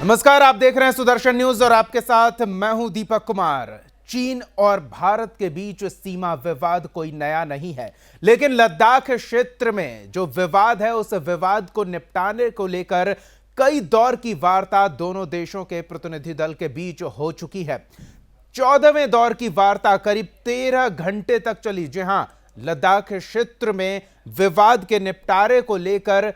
नमस्कार, आप देख रहे हैं सुदर्शन न्यूज और आपके साथ मैं हूं दीपक कुमार। चीन और भारत के बीच सीमा विवाद कोई नया नहीं है, लेकिन लद्दाख क्षेत्र में जो विवाद है उस विवाद को निपटाने को लेकर कई दौर की वार्ता दोनों देशों के प्रतिनिधि दल के बीच हो चुकी है। 14वें दौर की वार्ता करीब 13 घंटे तक चली। जी हां, लद्दाख क्षेत्र में विवाद के निपटारे को लेकर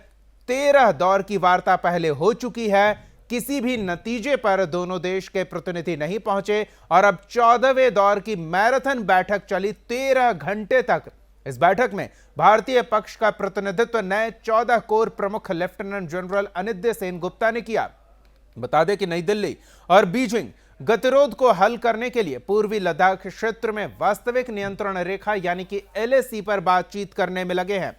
13 दौर की वार्ता पहले हो चुकी है। किसी भी नतीजे पर दोनों देश के प्रतिनिधि नहीं पहुंचे और अब 14वें दौर की मैराथन बैठक चली 13 घंटे तक। इस बैठक में भारतीय पक्ष का प्रतिनिधित्व नए 14 कोर प्रमुख लेफ्टिनेंट जनरल अनिद्य सेन गुप्ता ने किया। बता दें कि नई दिल्ली और बीजिंग गतिरोध को हल करने के लिए पूर्वी लद्दाख क्षेत्र में वास्तविक नियंत्रण रेखा यानी कि LAC पर बातचीत करने में लगे हैं।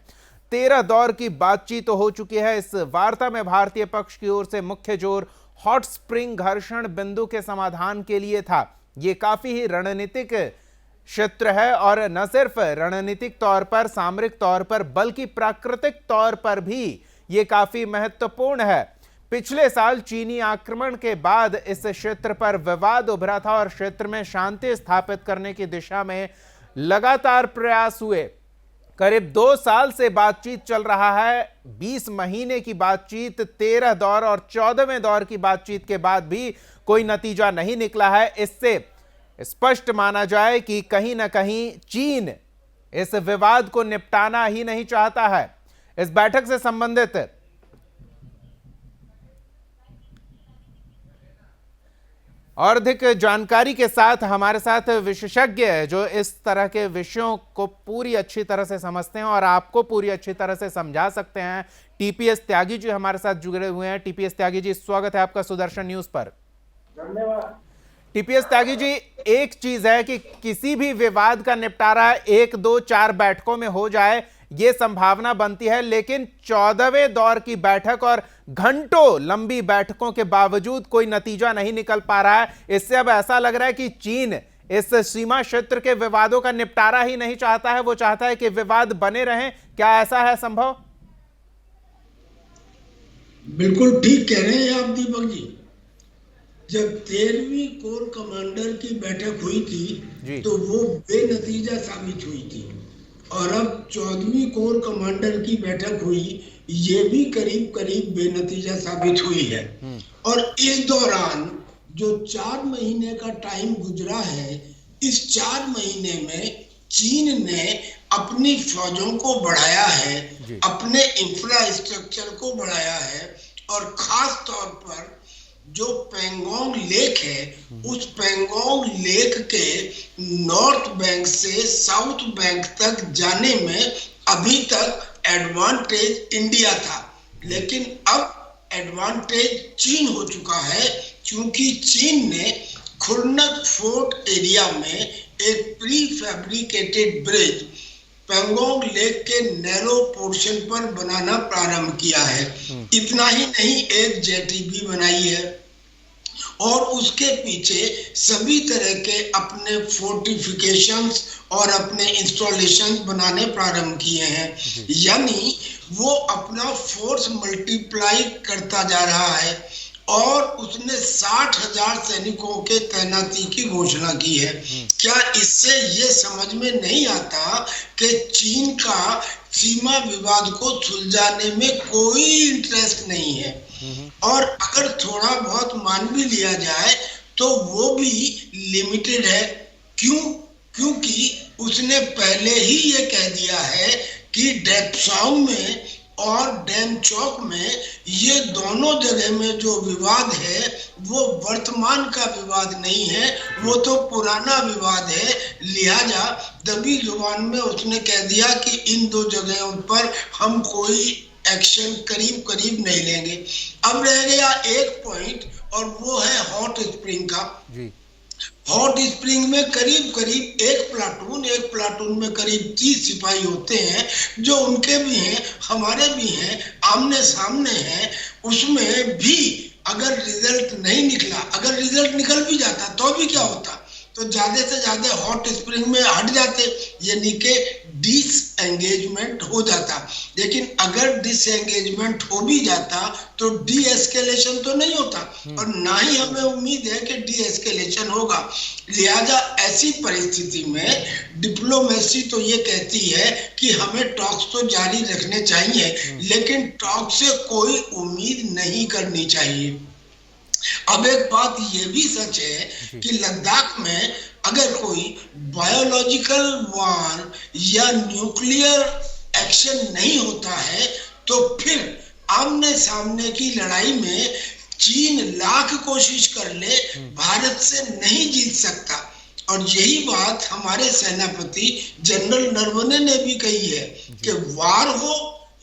13 दौर की बातचीत तो हो चुकी है। इस वार्ता में भारतीय पक्ष की ओर से मुख्य जोर हॉट स्प्रिंग घर्षण बिंदु के समाधान के लिए था। यह काफी ही रणनीतिक क्षेत्र है और न सिर्फ रणनीतिक तौर पर, सामरिक तौर पर, बल्कि प्राकृतिक तौर पर भी यह काफी महत्वपूर्ण है। पिछले साल चीनी आक्रमण के बाद इस क्षेत्र पर विवाद उभरा था और क्षेत्र में शांति स्थापित करने की दिशा में लगातार प्रयास हुए। करीब 2 साल से बातचीत चल रहा है। 20 महीने की बातचीत, 13 दौर और 14वें दौर की बातचीत के बाद भी कोई नतीजा नहीं निकला है। इससे स्पष्ट माना जाए कि कहीं ना कहीं चीन इस विवाद को निपटाना ही नहीं चाहता है। इस बैठक से संबंधित और अधिक जानकारी के साथ हमारे साथ विशेषज्ञ है जो इस तरह के विषयों को पूरी अच्छी तरह से समझते हैं और आपको पूरी अच्छी तरह से समझा सकते हैं। TPS त्यागी जी हमारे साथ जुड़े हुए हैं। TPS त्यागी जी, स्वागत है आपका सुदर्शन न्यूज पर। धन्यवाद। TPS त्यागी जी, एक चीज है कि किसी भी विवाद का निपटारा 1, 2, 4 बैठकों में हो जाए, यह संभावना बनती है, लेकिन 14वें दौर की बैठक और घंटों लंबी बैठकों के बावजूद कोई नतीजा नहीं निकल पा रहा है। इससे अब ऐसा लग रहा है कि चीन इस सीमा क्षेत्र के विवादों का निपटारा ही नहीं चाहता है, वो चाहता है कि विवाद बने रहें। क्या ऐसा है संभव? बिल्कुल ठीक कह रहे हैं आप दीपक जी। जब 13वीं कोर कमांडर की बैठक हुई थी तो वो बेनतीजा साबित हुई थी और अब 14वीं कोर कमांडर की बैठक हुई, ये भी करीब करीब बेनतीजा साबित हुई है। और इस दौरान जो 4 महीने का टाइम गुजरा है, इस 4 महीने में चीन ने अपनी फौजों को बढ़ाया है, अपने इंफ्रास्ट्रक्चर को बढ़ाया है और खास तौर पर जो पेंगोंग लेक है, उस पेंगोंग लेक के नॉर्थ बैंक से साउथ बैंक तक जाने में अभी तक एडवांटेज इंडिया था, लेकिन अब एडवांटेज चीन हो चुका है, क्योंकि चीन ने खुरनक फोर्ट एरिया में एक pre fabricated bridge Pangong lake के नैरो पोर्शन पर बनाना प्रारंभ किया है। इतना ही नहीं, एक जेटी भी बनाई है और उसके पीछे सभी तरह के अपने फोर्टिफिकेशंस और अपने इंस्टॉलेशंस बनाने प्रारंभ किए हैं। यानी वो अपना फोर्स मल्टीप्लाई करता जा रहा है और उसने 60,000 सैनिकों के तैनाती की घोषणा की है। क्या इससे ये समझ में नहीं आता कि चीन का सीमा विवाद को सुलझाने में कोई इंटरेस्ट नहीं है? और अगर थोड़ा बहुत मान भी लिया जाए तो वो भी लिमिटेड है। क्योंकि उसने पहले ही ये कह दिया है कि डेप्सांग में और डेमचौक में, ये दोनों जगह में जो विवाद है वो वर्तमान का विवाद नहीं है, वो तो पुराना विवाद है। लिहाजा दबी जुबान में उसने कह दिया कि इन 2 जगहों पर हम कोई एक्शन करीब नहीं लेंगे। अब रह गया एक पॉइंट और वो है हॉट स्प्रिंग का। हॉट स्प्रिंग में करीब एक प्लाटून में करीब 30 सिपाही होते हैं, जो उनके भी हैं, हमारे भी हैं, आमने सामने हैं। उसमें भी अगर रिजल्ट नहीं निकला, अगर रिजल्ट निकल भी जाता तो भी क्या होता? तो ज्यादा से ज्यादा हॉट स्प्रिंग में हट जाते, यानी कि डिसएंगेजमेंट हो जाता। लेकिन अगर डिसएंगेजमेंट हो भी जाता तो डी एस्केलेशन तो नहीं होता, और ना ही हमें उम्मीद है कि डी एस्केलेशन होगा। लिहाजा ऐसी परिस्थिति में डिप्लोमेसी तो ये कहती है कि हमें टॉक्स तो जारी रखने चाहिए, लेकिन टॉक से कोई उम्मीद नहीं करनी चाहिए। अब एक बात ये भी सच है कि लद्दाख में अगर कोई बायोलॉजिकल वॉर या न्यूक्लियर एक्शन नहीं होता है तो फिर आमने सामने की लड़ाई में चीन लाख कोशिश कर ले, भारत से नहीं जीत सकता। और यही बात हमारे सेनापति जनरल नरवणे ने भी कही है कि वार हो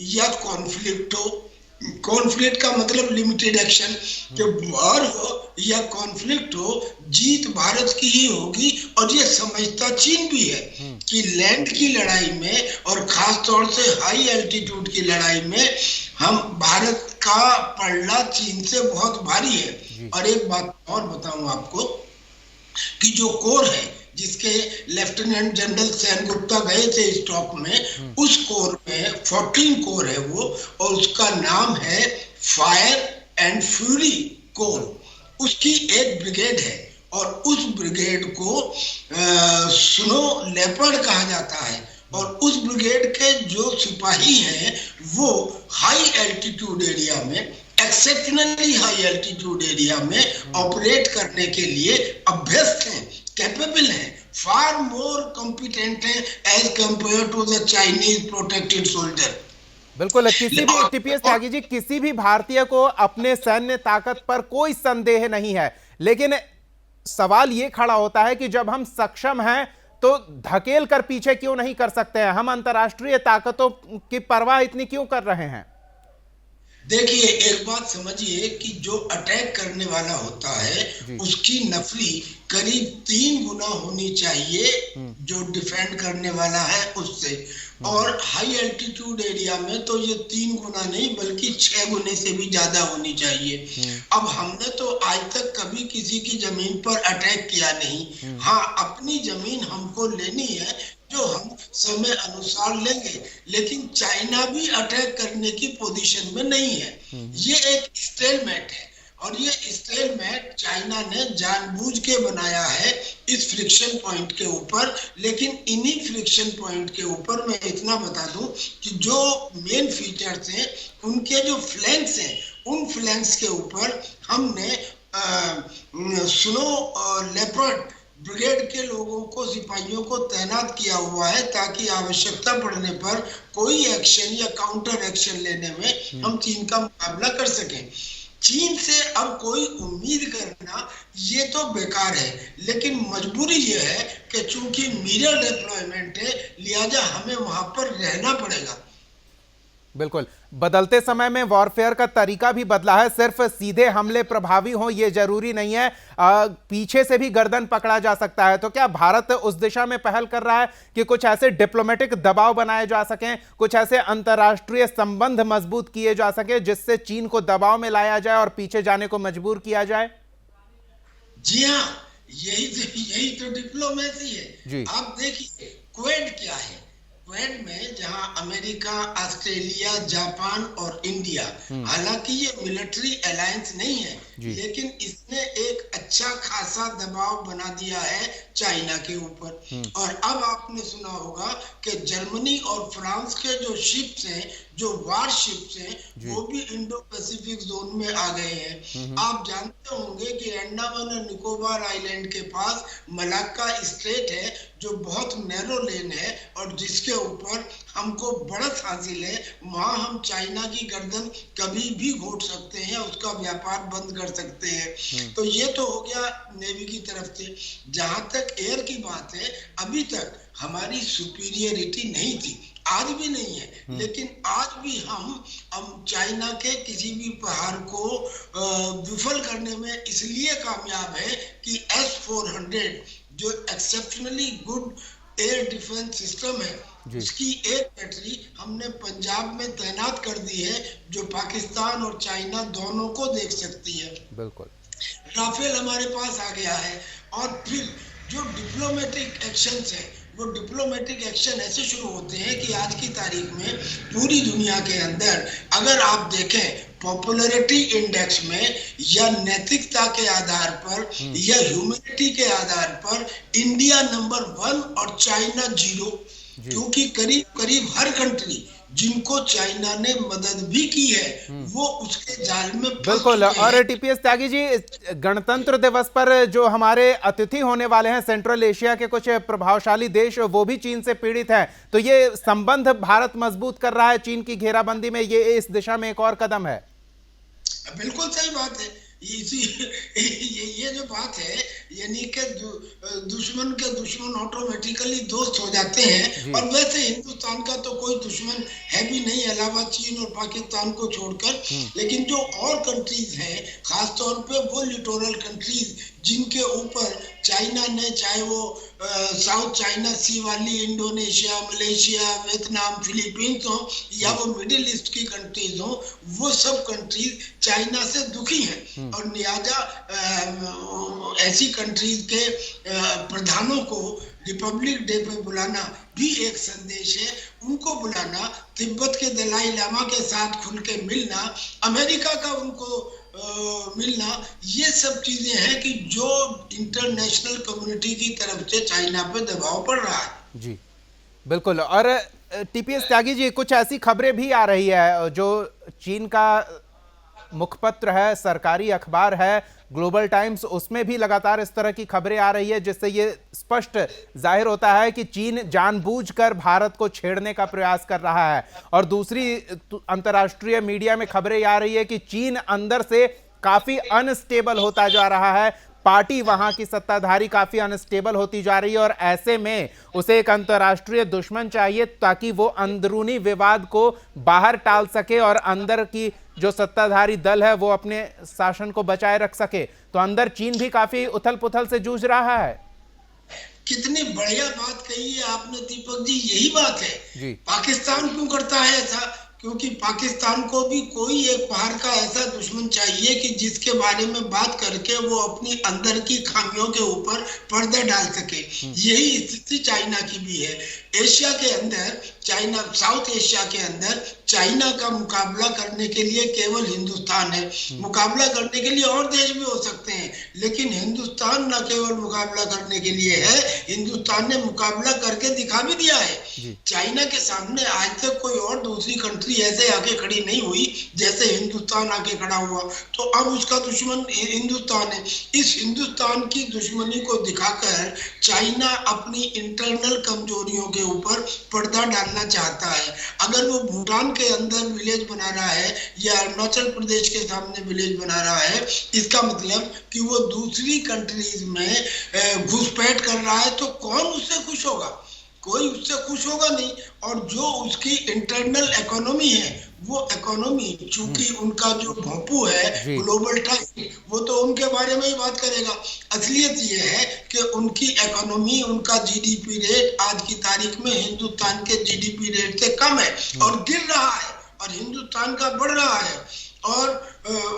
या कॉन्फ्लिक्ट हो, कॉन्फ्लिक्ट का मतलब लिमिटेड एक्शन, कि वार हो या कॉन्फ्लिक्ट हो, जीत भारत की ही होगी। और ये समझता चीन भी है कि लैंड की लड़ाई में और खास तौर से हाई एल्टीट्यूड की लड़ाई में हम भारत का पलड़ा चीन से बहुत भारी है। और एक बात और बताऊं आपको कि जो कोर है जिसके लेफ्टिनेंट जनरल सेनगुप्ता गए थे स्टॉक में, उस कोर में 14 कोर है वो, और उसका नाम है फायर एंड फ्यूरी कोर। उसकी एक ब्रिगेड है और उस ब्रिगेड को स्नो लेपर्ड कहा जाता है। और उस ब्रिगेड के जो सिपाही हैं वो हाई एल्टीट्यूड एरिया में, एक्सेप्शनली हाई एल्टीट्यूड एरिया में ऑपरेट करने के लिए अभ्यस्त हैं, कैपेबल हैं, फार मोर कॉम्पिटेंट हैं as compare to the Chinese protected soldier. बिल्कुल, किसी भी टीपीएस त्यागी जी, किसी भी भारतीय को अपने सैन्य ताकत पर कोई संदेह नहीं है, लेकिन सवाल यह खड़ा होता है कि जब हम सक्षम हैं तो धकेल कर पीछे क्यों नहीं कर सकते हैं? हम अंतर्राष्ट्रीय ताकतों की परवाह इतनी क्यों कर रहे हैं? देखिए, एक बात समझिए कि जो अटैक करने वाला होता है उसकी नफरी करीब 3 गुना होनी चाहिए जो डिफेंड करने वाला है उससे। और हाई एल्टीट्यूड एरिया में तो ये 3 गुना नहीं बल्कि 6 गुने से भी ज्यादा होनी चाहिए। अब हमने तो आज तक कभी किसी की जमीन पर अटैक किया नहीं। हाँ, अपनी जमीन हमको लेनी है जो हम समय अनुसार लेंगे, लेकिन चाइना भी अटैक करने की पोजीशन में नहीं है। ये एक स्टेलमेट है, और ये स्टेलमेट चाइना ने जानबूझ के बनाया है इस फ्रिक्शन पॉइंट के ऊपर। लेकिन इन्हीं फ्रिक्शन पॉइंट के ऊपर मैं इतना बता दूं कि जो मेन फीचर्स हैं उनके जो फ्लैंक्स हैं, उन फ्लैंक्स के ऊपर हमने स्नो लेपर्ड ब्रिगेड के लोगों को, सिपाहियों को तैनात किया हुआ है ताकि आवश्यकता पड़ने पर कोई एक्शन या काउंटर एक्शन लेने में हम चीन का मुकाबला कर सकें। चीन से अब कोई उम्मीद करना ये तो बेकार है, लेकिन मजबूरी ये है कि चूंकि मिरर डिप्लॉयमेंट है, लिहाजा हमें वहां पर रहना पड़ेगा। बिल्कुल, बदलते समय में वॉरफेयर का तरीका भी बदला है। सिर्फ सीधे हमले प्रभावी हों ये जरूरी नहीं है, पीछे से भी गर्दन पकड़ा जा सकता है। तो क्या भारत उस दिशा में पहल कर रहा है कि कुछ ऐसे डिप्लोमेटिक दबाव बनाए जा सकें, कुछ ऐसे अंतर्राष्ट्रीय संबंध मजबूत किए जा सके जिससे चीन को दबाव में लाया जाए और पीछे जाने को मजबूर किया जाए? जी हाँ, यही तो डिप्लोमेसी है। आप देखिए क्वेड क्या है। क्वेड में जहां अमेरिका, ऑस्ट्रेलिया, जापान और इंडिया, हालांकि ये मिलिट्री अलायंस नहीं है, लेकिन इसने एक अच्छा खासा दबाव बना दिया है चाइना के ऊपर। और अब आपने सुना होगा कि जर्मनी और फ्रांस के जो शिप्स हैं, जो वार शिप्स हैं, वो भी इंडो पैसिफिक जोन में आ गए हैं। आप जानते होंगे कि अंडमान और निकोबार आइलैंड के पास मलाक्का स्ट्रेट है जो बहुत नैरो लेन है और जिसके ऊपर हमको बढ़त हासिल है। वहां हम चाइना की गर्दन कभी भी घोट सकते हैं, उसका व्यापार बंद कर सकते हैं। तो ये तो हो गया नेवी की तरफ से। जहां तक एयर की बात है, अभी तक हमारी सुपीरियरिटी नहीं थी, आज भी नहीं है, लेकिन आज भी हम चाइना के किसी भी प्रहार को विफल करने में इसलिए कामयाब है कि S-400 जो exceptionally good air defence system है, उसकी एक बैटरी हमने पंजाब में तैनात कर दी है जो पाकिस्तान और चाइना दोनों को देख सकती है। बिल्कुल, राफेल हमारे पास आ गया है, और फिर जो डिप्लोमेटिक एक्शंस हैं, वो डिप्लोमेटिक एक्शन ऐसे शुरू होते हैं कि आज की तारीख में पूरी दुनिया के अंदर अगर आप देखें पॉपुलैरिटी इंडेक्स में या नैतिकता के आधार पर या ह्यूमैनिटी के आधार पर इंडिया नंबर 1 और चाइना 0, क्योंकि करीब करीब हर कंट्री जिनको चाइना ने मदद भी की है वो उसके जाल में बिल्कुल। और टीपीएस त्यागी जी, गणतंत्र दिवस पर जो हमारे अतिथि होने वाले हैं सेंट्रल एशिया के कुछ प्रभावशाली देश, वो भी चीन से पीड़ित हैं, तो ये संबंध भारत मजबूत कर रहा है चीन की घेराबंदी में, ये इस दिशा में एक और कदम है। बिल्कुल सही बात है। ये जो बात है, यानी कि दुश्मन के दुश्मन ऑटोमेटिकली दोस्त हो जाते हैं। और वैसे हिंदुस्तान का तो कोई दुश्मन है भी नहीं अलावा चीन और पाकिस्तान को छोड़कर, लेकिन जो और कंट्रीज हैं, खासतौर पे वो लिटोरल कंट्रीज जिनके ऊपर चाइना ने, चाहे वो साउथ चाइना सी वाली इंडोनेशिया, मलेशिया, वियतनाम, फिलीपींस हो या वो मिडिल ईस्ट की कंट्रीज हो, वो सब कंट्रीज चाइना से दुखी हैं। और लिहाजा ऐसी कंट्रीज के प्रधानों को रिपब्लिक डे पे बुलाना भी एक संदेश है। उनको बुलाना, तिब्बत के दलाई लामा के साथ खुल के मिलना, अमेरिका का उनको मिलना, ये सब चीजें हैं कि जो इंटरनेशनल कम्युनिटी की तरफ से चाइना पे दबाव पड़ रहा है। जी बिल्कुल। और टीपीएस त्यागी जी, कुछ ऐसी खबरें भी आ रही है, जो चीन का मुखपत्र है, सरकारी अखबार है ग्लोबल टाइम्स, उसमें भी लगातार इस तरह की खबरें आ रही है, जिससे ये स्पष्ट जाहिर होता है कि चीन जानबूझकर भारत को छेड़ने का प्रयास कर रहा है। और दूसरी अंतर्राष्ट्रीय मीडिया में खबरें आ रही है कि चीन अंदर से काफी अनस्टेबल होता जा रहा है, पार्टी वहां की सत्ताधारी काफी अनस्टेबल होती जा रही है, और ऐसे में उसे एक अंतर्राष्ट्रीय दुश्मन चाहिए ताकि वो अंदरूनी विवाद को बाहर टाल सके और अंदर की जो सत्ताधारी दल है वो अपने शासन को बचाए रख सके। तो अंदर चीन भी काफी उथल पुथल से जूझ रहा है। कितनी बढ़िया बात कही है आपने दीपक जी, यही बात है जी। पाकिस्तान क्यों करता है ऐसा? क्योंकि पाकिस्तान को भी कोई एक बाहर का ऐसा दुश्मन चाहिए कि जिसके बारे में बात करके वो अपनी अंदर की खामियों के ऊपर पर्दा डाल सके। यही स्थिति चाइना की भी है। एशिया के अंदर चाइना, साउथ एशिया के अंदर चाइना का मुकाबला करने के लिए केवल हिंदुस्तान है। मुकाबला करने के लिए और देश भी हो सकते हैं, लेकिन हिंदुस्तान न केवल मुकाबला करने के लिए है, हिंदुस्तान ने मुकाबला करके दिखा भी दिया है। चाइना के सामने आज तक कोई और दूसरी कंट्री ऐसे आके खड़ी नहीं हुई जैसे हिंदुस्तान आके खड़ा हुआ। तो अब उसका दुश्मन हिंदुस्तान है। इस हिंदुस्तान की दुश्मनी को दिखाकर चाइना अपनी इंटरनल कमजोरियों के ऊपर पर्दा डालना चाहता है। अगर वो भूटान के अंदर विलेज बना रहा है या अरुणाचल प्रदेश के सामने विलेज बना रहा है, इसका मतलब कि वो दूसरी कंट्रीज में घुसपैठ कर रहा है, तो कौन उससे खुश होगा? कोई उससे खुश होगा नहीं। और जो उसकी इंटरनल इकोनॉमी है, वो इकोनॉमी, चूंकि उनका जो भोंपू है ग्लोबल टाइम, वो तो उनके बारे में ही बात करेगा। असलियत ये है कि उनकी इकोनॉमी, उनका जीडीपी रेट आज की तारीख में हिंदुस्तान के जीडीपी रेट से कम है और गिर रहा है, और हिंदुस्तान का बढ़ रहा है। और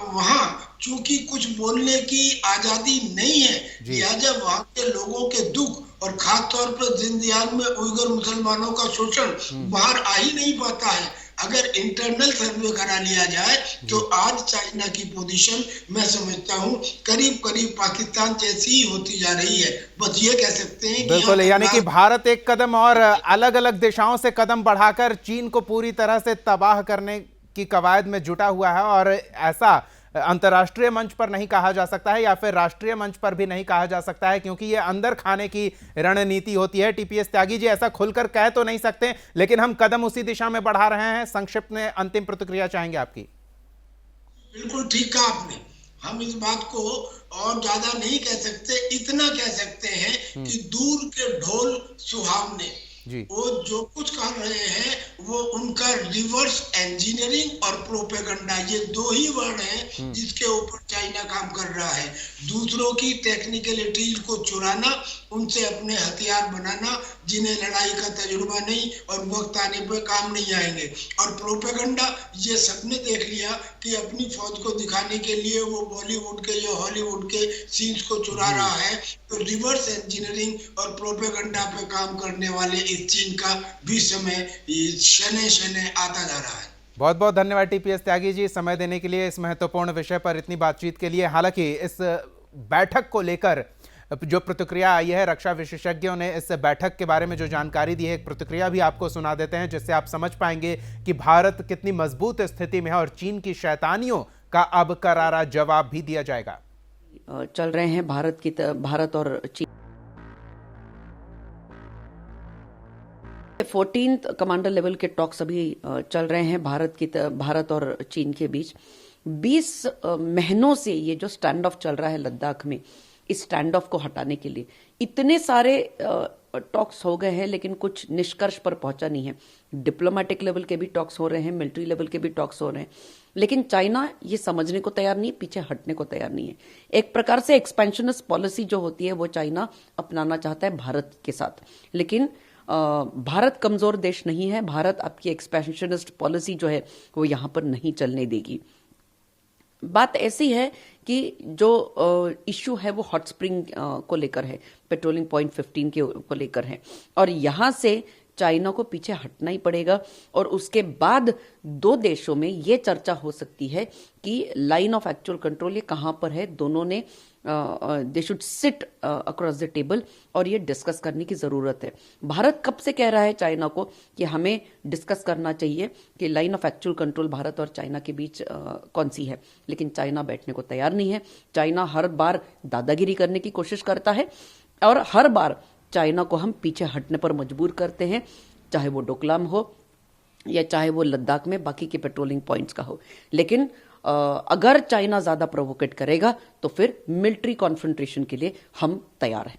वहां चूंकि कुछ बोलने की आजादी नहीं है, लिहाजा वहां के लोगों के दुख और खास तौर पर जिंदयान में उइगर मुसलमानों का शोषण बाहर आ ही नहीं पाता है। अगर इंटरनल सर्वे करा लिया जाए तो आज चाइना की पोजीशन मैं समझता हूं करीब करीब पाकिस्तान जैसी ही होती जा रही है। बस ये कह सकते हैं बिल्कुल, यानी कि भारत एक कदम और अलग अलग दिशाओं से कदम बढ़ाकर चीन को पूरी तरह से तबाह करने की कवायद में जुटा हुआ है। और ऐसा अंतर्राष्ट्रीय मंच पर नहीं कहा जा सकता है या फिर राष्ट्रीय मंच पर भी नहीं कहा जा सकता है, क्योंकि ये अंदर खाने की रणनीति होती है। टीपीएस त्यागी जी, ऐसा खुलकर कह तो नहीं सकते, लेकिन हम कदम उसी दिशा में बढ़ा रहे हैं। संक्षिप्त में अंतिम प्रतिक्रिया चाहेंगे आपकी। बिल्कुल ठीक कहा आपने। हम इस बात को और ज्यादा नहीं कह सकते, इतना कह सकते हैं कि दूर के ढोल सुहावने। जी। वो जो कुछ कर रहे हैं वो उनका रिवर्स इंजीनियरिंग और प्रोपेगेंडा, ये दो ही वर्ड हैं जिसके ऊपर चाइना काम कर रहा है। दूसरों की टेक्निकलिटीज को चुराना, उनसे अपने हथियार बनाना जिन्हें लड़ाई का तजुर्बा नहीं और वक्त आने पर काम नहीं आएंगे। और प्रोपेगेंडा ये सबने देख लिया कि अपनी फौज को दिखाने के लिए वो बॉलीवुड के या हॉलीवुड के सीन्स को चुरा रहा है। तो रिवर्स इंजीनियरिंग और प्रोपेगेंडा पे काम करने वाले इस चीन का भी समय शने शने आता जा रहा है। बहुत बहुत धन्यवाद टीपीएस त्यागी जी, समय देने के लिए, इस महत्वपूर्ण विषय पर इतनी बातचीत के लिए। हालांकि इस बैठक को लेकर जो प्रतिक्रिया आई है, रक्षा विशेषज्ञों ने इस बैठक के बारे में जो जानकारी दी है, एक प्रतिक्रिया भी आपको सुना देते हैं जिससे आप समझ पाएंगे कि भारत कितनी मजबूत स्थिति में है और चीन की शैतानियों का अब करारा जवाब भी दिया जाएगा। चल रहे हैं भारत और चीन 14th कमांडर लेवल के टॉक्स अभी चल रहे हैं भारत और चीन के बीच। 20 महीनों से ये जो स्टैंड ऑफ चल रहा है लद्दाख में, इस स्टैंड ऑफ को हटाने के लिए इतने सारे टॉक्स हो गए हैं, लेकिन कुछ निष्कर्ष पर पहुंचा नहीं है। डिप्लोमेटिक लेवल के भी टॉक्स हो रहे हैं, मिलिट्री लेवल के भी टॉक्स हो रहे हैं, लेकिन चाइना ये समझने को तैयार नहीं, पीछे हटने को तैयार नहीं है। एक प्रकार से एक्सपेंशनिस्ट पॉलिसी जो होती है वो चाइना अपनाना चाहता है भारत के साथ, लेकिन भारत कमजोर देश नहीं है। भारत आपकी एक्सपेंशनिस्ट पॉलिसी जो है वो यहां पर नहीं चलने देगी। बात ऐसी है कि जो इश्यू है वो हॉट स्प्रिंग को लेकर है, पेट्रोलिंग पॉइंट 15 को लेकर है, और यहां से चाइना को पीछे हटना ही पड़ेगा। और उसके बाद दो देशों में ये चर्चा हो सकती है कि लाइन ऑफ एक्चुअल कंट्रोल ये कहां पर है। दोनों ने they should seat across the table और ये डिस्कस करने की जरूरत है। भारत कब से कह रहा है चाइना को कि हमें डिस्कस करना चाहिए कि line of actual control Bharat और चाइना के बीच कौन सी है, लेकिन चाइना बैठने को तैयार नहीं है। चाइना हर बार दादागिरी करने की कोशिश करता है और हर बार चाइना को हम पीछे हटने पर मजबूर करते हैं, चाहे वो डोकलाम हो या चाहे वो लद्दाख में बाकी के पेट्रोलिंग पॉइंट्स का हो। लेकिन अगर चाइना ज्यादा प्रोवोकेट करेगा तो फिर मिलिट्री कॉन्फ्रंटेशन के लिए हम तैयार हैं।